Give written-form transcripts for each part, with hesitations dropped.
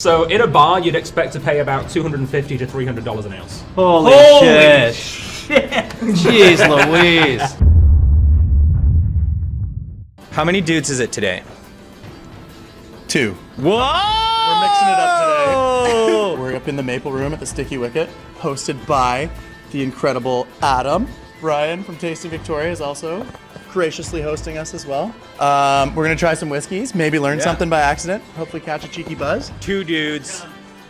So in a bar, you'd expect to pay about $250 to $300 an ounce. Holy shit. Jeez Louise. How many dudes is it today? 2. Whoa! We're mixing it up today. We're up in the Maple Room at the Sticky Wicket, hosted by the incredible Adam. Brian from Tasting Victoria is also graciously hosting us as well. We're gonna try some whiskeys, maybe learn something by accident, hopefully catch a cheeky buzz. 2 dudes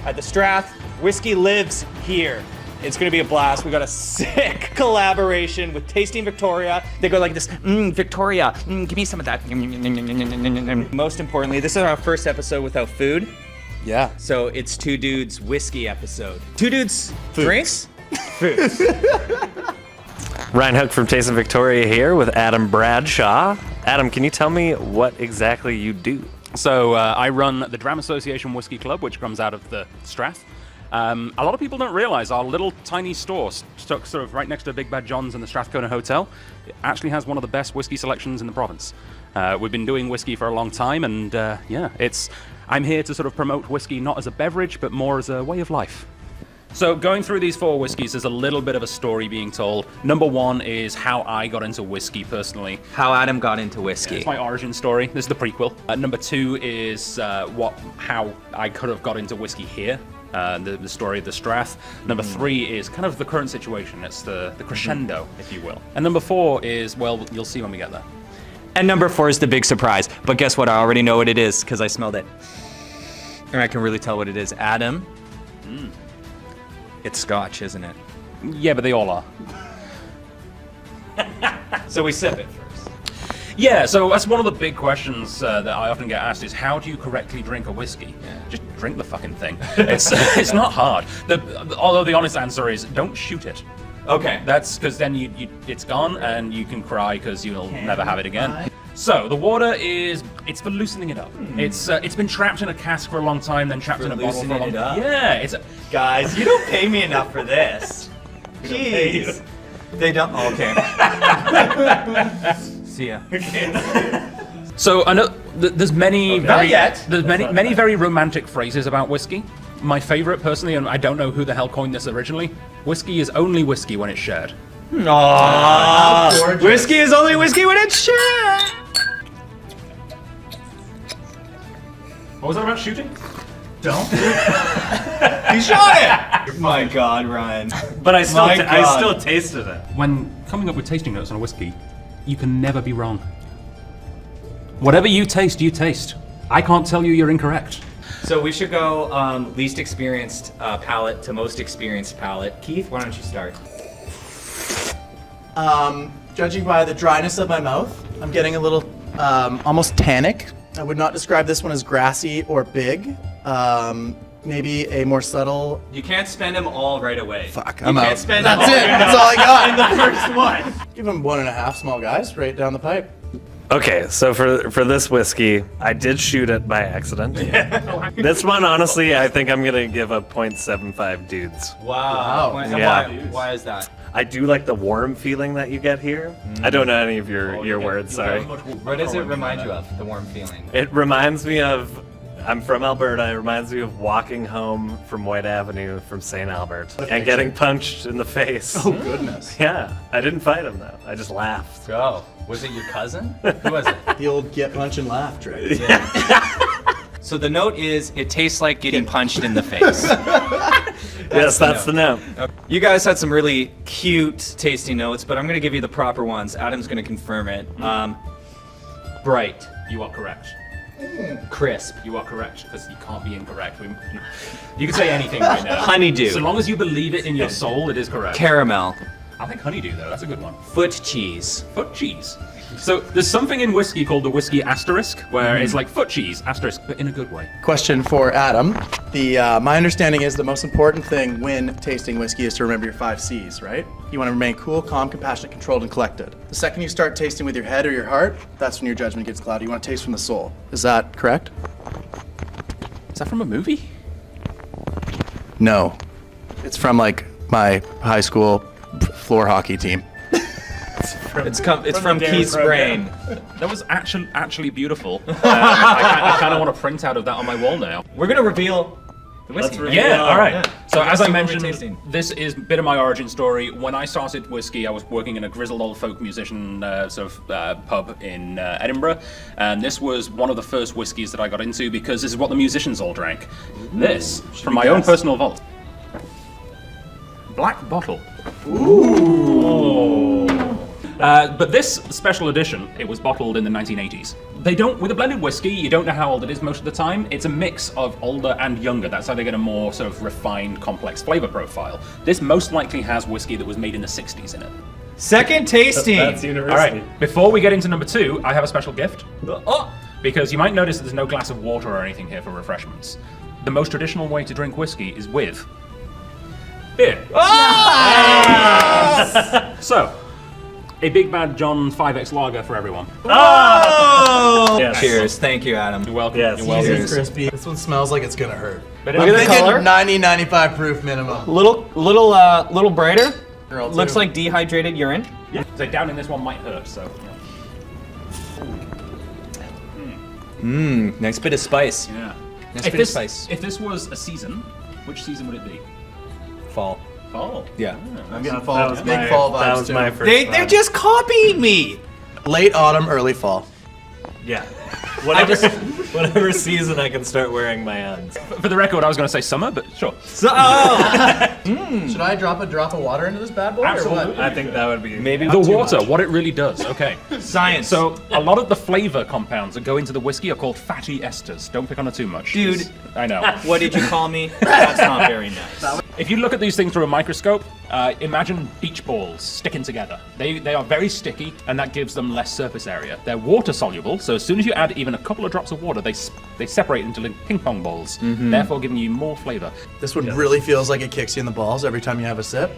at the Strath. Whiskey lives here. It's gonna be a blast. We got a sick collaboration with Tasting Victoria. They go like this, Victoria, give me some of that. Most importantly, this is our first episode without food. Yeah. So it's 2 dudes whiskey episode. 2 dudes Food. drinks? Food. Ryan Hook from Tasting Victoria here with Adam Bradshaw. Adam, can you tell me what exactly you do? So I run the DRAM Association Whiskey Club, which comes out of the Strath. A lot of people don't realize our little tiny store stuck sort of right next to Big Bad John's and the Strathcona Hotel. It actually has one of the best whiskey selections in the province. We've been doing whiskey for a long time, and I'm here to sort of promote whiskey not as a beverage, but more as a way of life. So going through these 4 whiskeys, there's a little bit of a story being told. Number 1 is how I got into whiskey personally. How Adam got into whiskey. It's my origin story. This is the prequel. Number 2 is how I could have got into whiskey here. The story of the Strath. Number 3 is kind of the current situation. It's the crescendo, if you will. And number 4 is, well, you'll see when we get there. And number 4 is the big surprise. But guess what? I already know what it is because I smelled it. And I can really tell what it is. Adam. It's Scotch, isn't it? Yeah, but they all are. So we sip it first. Yeah, so that's one of the big questions that I often get asked is how do you correctly drink a whiskey? Just drink the fucking thing. It's not hard. Although the honest answer is don't shoot it. Okay. That's because then it's gone and you can cry because you'll never have it again. So the water it's for loosening it up. It's been trapped in a cask for a long time, then trapped in a bottle for a long time. Yeah, Guys, you don't pay me enough for this. Jeez. They don't. Okay. See ya. So I know there's many Not yet. there's many very romantic phrases about whiskey. My favorite personally, and I don't know who the hell coined this originally, whiskey is only whiskey when it's shared. Aww. Whiskey is only whiskey when it's shared. What was that about shooting? Don't. You shot it. My God, Ryan. But I God. still tasted it. When coming up with tasting notes on a whiskey, you can never be wrong. Whatever you taste, you taste. I can't tell you you're incorrect. So we should go least experienced palate to most experienced palate. Keith, why don't you start? Judging by the dryness of my mouth, I'm getting a little almost tannic. I would not describe this one as grassy or big. Maybe a more subtle. You can't spend them all right away. Fuck, You I'm can't out. spend That's them all it. That's all I got. in the first one. Give him 1.5 small guys right down the pipe. Okay, so for this whiskey, I did shoot it by accident. This one, honestly, I think I'm gonna give a 0.75 dudes. Wow. Yeah. Why is that? I do like the warm feeling that you get here. I don't know any of your words, sorry. What does it remind you of, the warm feeling? It reminds me of, I'm from Alberta, it reminds me of walking home from White Avenue from St. Albert and getting punched in the face. Oh goodness. Yeah, I didn't fight him though, I just laughed. Go. Was it your cousin? Who was it? The old get punch and laugh trick. So the note is, it tastes like getting punched in the face. Yes, that's the note. You guys had some really cute tasting notes, but I'm going to give you the proper ones. Adam's going to confirm it. Bright. You are correct. Crisp. You are correct, because you can't be incorrect. You can say anything right now. Honeydew. So long as you believe it in your soul, it is correct. Caramel. I think honeydew, though, that's a good one. Foot cheese. Foot cheese. So there's something in whiskey called the whiskey asterisk, where it's like foot cheese, asterisk, but in a good way. Question for Adam. My understanding is the most important thing when tasting whiskey is to remember your 5 C's, right? You want to remain cool, calm, compassionate, controlled, and collected. The second you start tasting with your head or your heart, that's when your judgment gets clouded. You want to taste from the soul. Is that correct? Is that from a movie? No. It's from like my high school floor hockey team. It's from Keith's brain. That was actually beautiful. I kind of want to print out of that on my wall now. We're gonna reveal the whiskey. Yeah, all right. Yeah. So as I See what we're mentioned, tasting. this is a bit of my origin story. When I started whiskey, I was working in a grizzled old folk musician pub in Edinburgh, and this was one of the first whiskeys that I got into because this is what the musicians all drank. This, from my own personal vault. Black bottle. Ooh. But this special edition, it was bottled in the 1980s. With a blended whiskey, you don't know how old it is most of the time. It's a mix of older and younger. That's how they get a more sort of refined, complex flavor profile. This most likely has whiskey that was made in the 60s in it. Second tasting. That's university. All right, before we get into number 2, I have a special gift. Because you might notice that there's no glass of water or anything here for refreshments. The most traditional way to drink whiskey is with beer. So, a Big Bad John 5X lager for everyone. Oh! Yes. Cheers. Thank you, Adam. You're welcome. Yes. You're welcome. Cheese and crispy. This one smells like it's gonna hurt. But Look at the Thinking color. 90, 95 proof minimum. Little brighter. Girl, too. Looks like dehydrated urine. So down in this one might hurt, so. Nice bit of spice. Yeah. Nice If bit of this, spice. if this was a season, which season would it be? Fall. Fall. Yeah. I'm getting That fall. was Big my, fall that vibes was too. my first They're vibe. just copying me. Late autumn, early fall. Yeah. Whatever season I can start wearing my odds. For the record, I was going to say summer, but sure. Should I drop a drop of water into this bad boy or what? I think that would be Maybe The water, what it really does. Okay. Science. So a lot of the flavor compounds that go into the whiskey are called fatty esters. Don't pick on it too much. Dude. I know. What did you call me? That's not very nice. If you look at these things through a microscope, imagine beach balls sticking together. They are very sticky, and that gives them less surface area. They're water soluble, so as soon as you add even a couple of drops of water, they separate into like ping pong balls, therefore giving you more flavor. This one really feels like it kicks you in the balls every time you have a sip.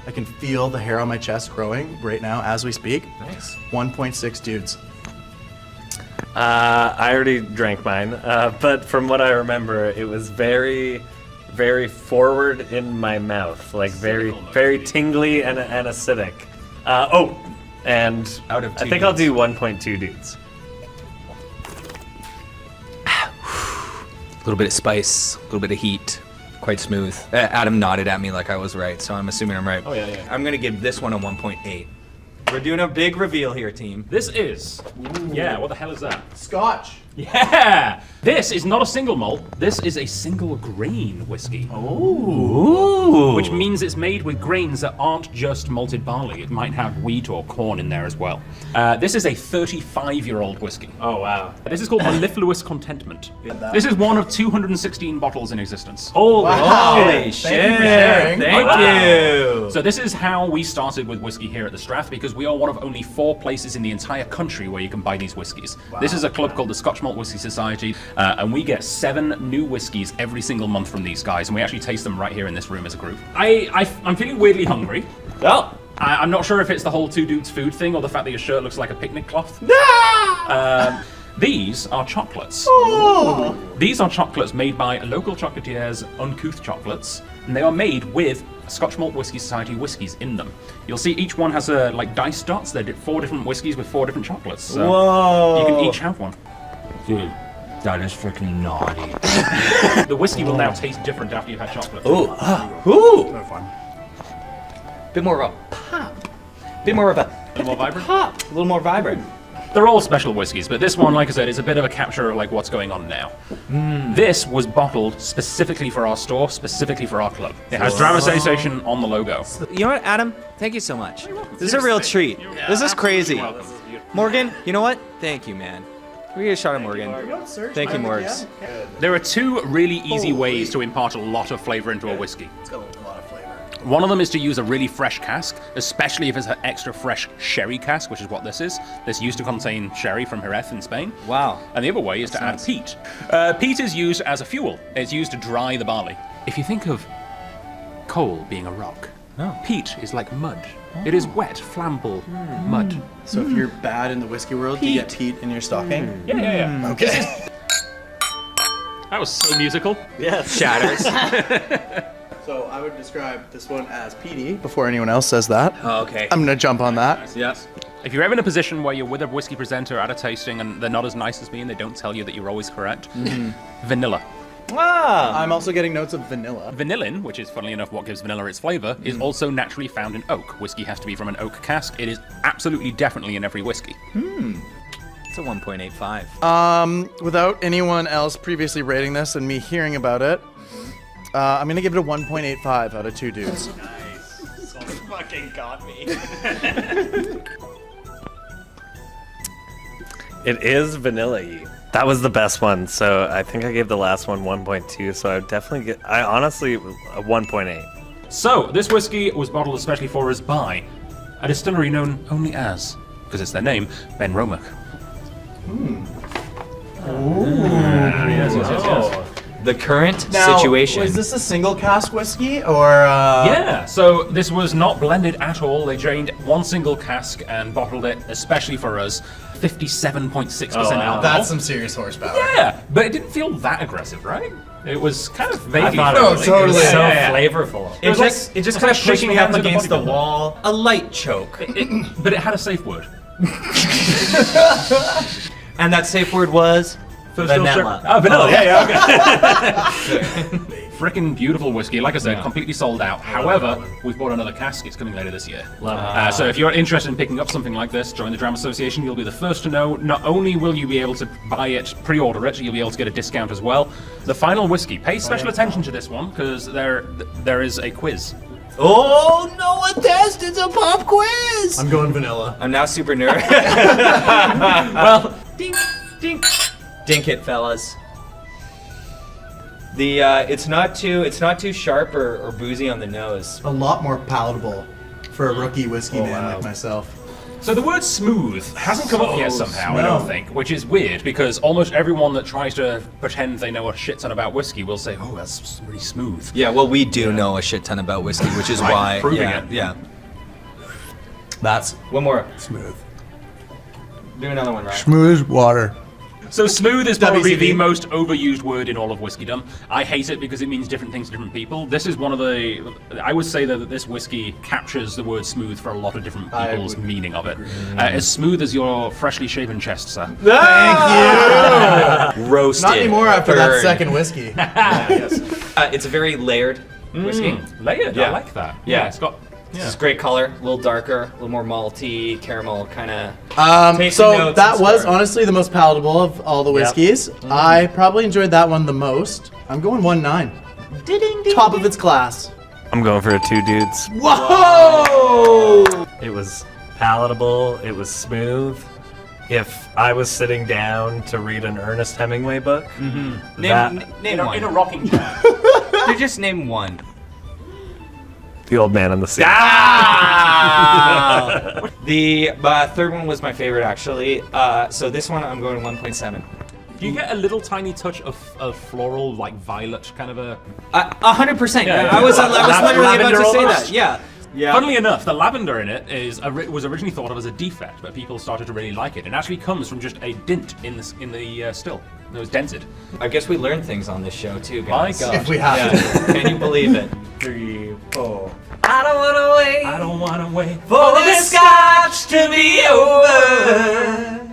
I can feel the hair on my chest growing right now as we speak. Nice. 1.6 dudes. I already drank mine, but from what I remember, it was very, very forward in my mouth, like very, very tingly and acidic. And Out of I two think I'll dudes. do 1.2 dudes. A little bit of spice, a little bit of heat, quite smooth. Adam nodded at me like I was right, so I'm assuming I'm right. Oh, yeah. I'm gonna give this one a 1.8. We're doing a big reveal here, team. This is. Yeah, what the hell is that? Scotch. Yeah! This is not a single malt. This is a single grain whiskey. Ooh. Which means it's made with grains that aren't just malted barley. It might have wheat or corn in there as well. This is a 35-year-old whiskey. Oh, wow. This is called Mellifluous Contentment. This is one of 216 bottles in existence. Holy Thank you shit! for sharing. Thank you. So this is how we started with whiskey here at the Strath, because we are one of only 4 places in the entire country where you can buy these whiskies. This is a club called the Scotch Malt Whisky Society, and we get 7 new whiskies every single month from these guys, and we actually taste them right here in this room as a group. I'm feeling weirdly hungry. Oh. I'm not sure if it's the whole 2 dudes food thing or the fact that your shirt looks like a picnic cloth. These are chocolates. These are chocolates made by local chocolatiers, Uncouth Chocolates, and they are made with Scotch Malt Whisky Society whiskies in them. You'll see each one has like dice dots. They did 4 different whiskies with 4 different chocolates. So Whoa. you can each have one. Dude, that is freaking naughty. The whiskey will now taste different after you've had chocolate. Ooh. Ooh. No fun. Bit more of a pop. Bit more of a A little more vibrant. pop. A little more vibrant. They're all special whiskies, but this one, like I said, is a bit of a capture of like what's going on now. This was bottled specifically for our store, specifically for our club. It has Drama Association on the logo. You know what, Adam? Thank you so much. This is a real treat. This is crazy. Morgan, you know what? Thank you, man. Can we get a shot of Morgan? Thank you, Morgs. There are 2 really easy ways to impart a lot of flavor into a whiskey. It's got a lot of flavor. One of them is to use a really fresh cask, especially if it's an extra fresh sherry cask, which is what this is. This used to contain sherry from Jerez in Spain. Wow. And the other way is to add peat. Peat is used as a fuel. It's used to dry the barley. If you think of coal being a rock, peat is like mud. It is wet, flammable mud. So if you're bad in the whiskey world, you get peat in your stocking. Yeah. Okay. That was so musical. Yes. Shatters. So I would describe this one as peaty before anyone else says that. Oh, okay. I'm gonna jump on that. Yes. If you're ever in a position where you're with a whiskey presenter at a tasting and they're not as nice as me and they don't tell you that you're always correct, vanilla. Ah. I'm also getting notes of vanilla. Vanillin, which is funnily enough what gives vanilla its flavor, is also naturally found in oak. Whiskey has to be from an oak cask. It is absolutely definitely in every whiskey. It's a 1.85. Without anyone else previously rating this and me hearing about it, I'm gonna give it a 1.85 out of 2 dudes. Fucking got me. It is vanilla-y. That was the best one, so I think I gave the last one 1.2, so I would definitely get, I honestly, a 1.8. So, this whiskey was bottled especially for us by a distillery known only as, because it's their name, Ben Romack. Yes. The current Now, situation. is this a single cask whiskey or? Yeah, so this was not blended at all. They drained one single cask and bottled it especially for us. 57.6% alcohol. That's some serious horsepower. Yeah, but it didn't feel that aggressive, right? It was kind of vague. I thought No, it was totally. so Yeah. flavorful. It just it was kind of like pushed shaking me up hands at the against the bodybuilder. wall. A light choke. But it had a safe word. And that safe word was vanilla. Oh, vanilla, yeah, okay. Frickin' beautiful whiskey. Like I said, completely sold out. However, we've bought another cask. It's coming later this year. So if you're interested in picking up something like this, join the DRAM Association. You'll be the first to know. Not only will you be able to buy it, pre-order it, you'll be able to get a discount as well. The final whiskey. Pay special attention to this one because there is a quiz. Oh, no, a test! It's a pop quiz! I'm going vanilla. I'm now super nervous. Well, ding, ding. Dink it, fellas. The it's not too sharp or boozy on the nose. A lot more palatable for a rookie whiskey man like myself. So the word smooth hasn't come up yet somehow, I don't think, which is weird because almost everyone that tries to pretend they know a shit ton about whiskey will say, oh, that's really smooth. Yeah, well, we do know a shit ton about whiskey, which is why. Proving yeah, it. Yeah. That's One more. smooth. Do another one, right? Smooth as water. So smooth is probably WCB. the most overused word in all of whiskeydom. I hate it because it means different things to different people. This is one of the... I would say that this whiskey captures the word smooth for a lot of different people's meaning of it. As smooth as your freshly shaven chest, sir. Thank you! Roasted. Not anymore after that burned. second whiskey. It's a very layered whiskey. Layered, Yeah. I like that. Yeah. It's got... It's great color, a little darker, a little more malty, caramel kind of. Tasty So notes that and was start. honestly the most palatable of all the whiskeys. I probably enjoyed that one the most. I'm going 1.9. Top of its class. I'm going for a 2 dudes. Whoa! It was palatable, it was smooth. If I was sitting down to read an Ernest Hemingway book, Name In one. a rocking chair. You just name one. The Old Man and the Sea. The third one was my favorite, actually. So this one, I'm going 1.7. Do you get a little tiny touch of floral, like violet, kind of a... 100%. Yeah, I was literally about lavender to say almost? that. Yeah. Yeah. Funnily enough, the lavender in it was originally thought of as a defect, but people started to really like it. It actually comes from just a dint in the still. It was dented. I guess we learn things on this show too, My guys. God. If we have to. Can you believe it? 3, 4. I don't wanna wait I don't want to wait for this scotch to be over.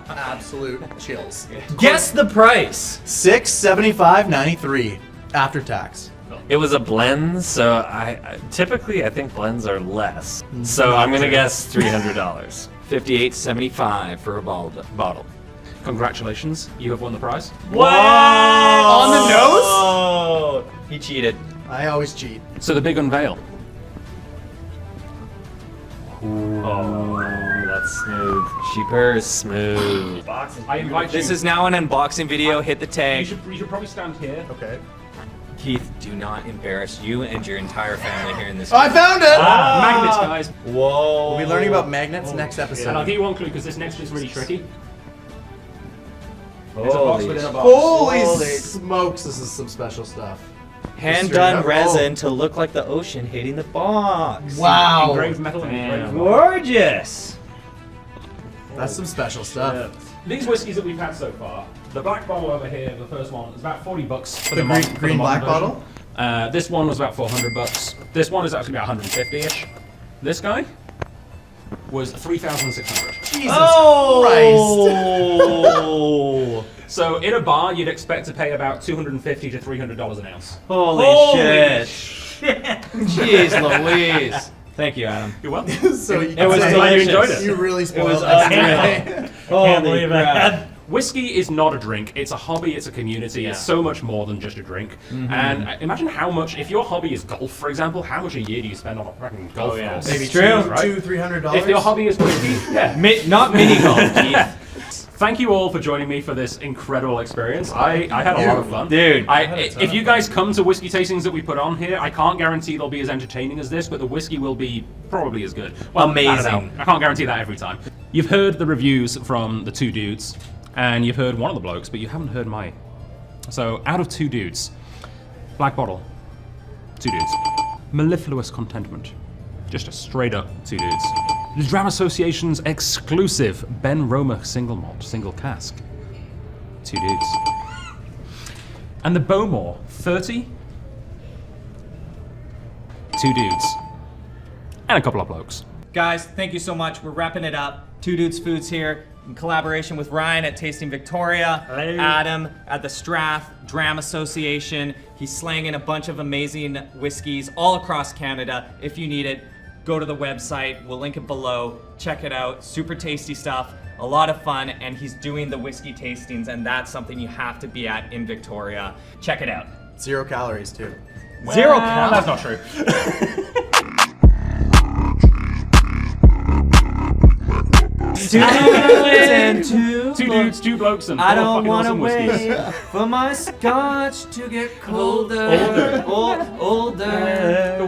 Absolute chills. Guess the price. $675.93 after tax. It was a blend, so I typically I think blends are less. So I'm gonna guess $300. $58.75 for a bottle. Congratulations, you have won the prize. Whoa! On the nose? Oh, he cheated. I always cheat. So the big unveil. Oh, that's smooth. Sheepers. Smooth. I invite This you. is now an unboxing video. Hit the You tag. should probably stand here. Okay. Keith, do not embarrass you and your entire family here in this. I found it! Magnets, guys. Whoa. We'll be learning about magnets next And I'll episode. give you one clue because this next is really tricky. There's a box within a box. Holy smokes, this is some special stuff. Hand Straight done up. resin to look like the ocean hitting the box. Wow. Engraved metal and engraved metal. Gorgeous. That's some special stuff. These whiskies that we've had so far, the black bottle over here, the first one, is about $40 for The the green black modern version. bottle? This one was about $400. This one is actually about 150-ish. This guy was 3,600. Jesus Oh! So in a bar, you'd expect to pay about $250 to $300 an ounce. Holy shit. Jeez Louise. Thank you, Adam. You're welcome. Christ. So It was I'm glad you enjoyed delicious. it. You really It spoiled was that. unreal. Can't believe that. Whiskey is not a drink. It's a hobby. It's a community. It's so much more than just a drink. And imagine how much, if your hobby is golf, for example, how much a year do you spend on a fucking golf course? Maybe It's true. $200-$300. If your hobby is whiskey, yeah. Not mini golf, Keith. Thank you all for joining me for this incredible experience. I had a lot of fun. Dude. If you guys come to whiskey tastings that we put on here, I can't guarantee they'll be as entertaining as this, but the whiskey will be probably as good. Well, I don't Amazing. know. I can't guarantee that every time. You've heard the reviews from the two dudes, and you've heard one of the blokes, but you haven't heard my. So, out of two dudes, black bottle, two dudes. Mellifluous contentment, just a straight up two dudes. The Dram Association's exclusive Ben Roma single malt, single cask, two dudes. And the Bowmore 30, two dudes. And a couple of blokes. Guys, thank you so much. We're wrapping it up. Two Dudes Foods here in collaboration with Ryan at Tasting Victoria, Hello. Adam at the Strath Dram Association. He's slanging a bunch of amazing whiskeys all across Canada. If you need it, go to the website. We'll link it below. Check it out. Super tasty stuff. A lot of fun. And he's doing the whiskey tastings, and that's something you have to be at in Victoria. Check it out. 0 calories too. Zero Well, calories. that's not true. Two dudes, two blokes, and I four don't fucking wanna awesome whiskeys. wait for my scotch to get colder. Older.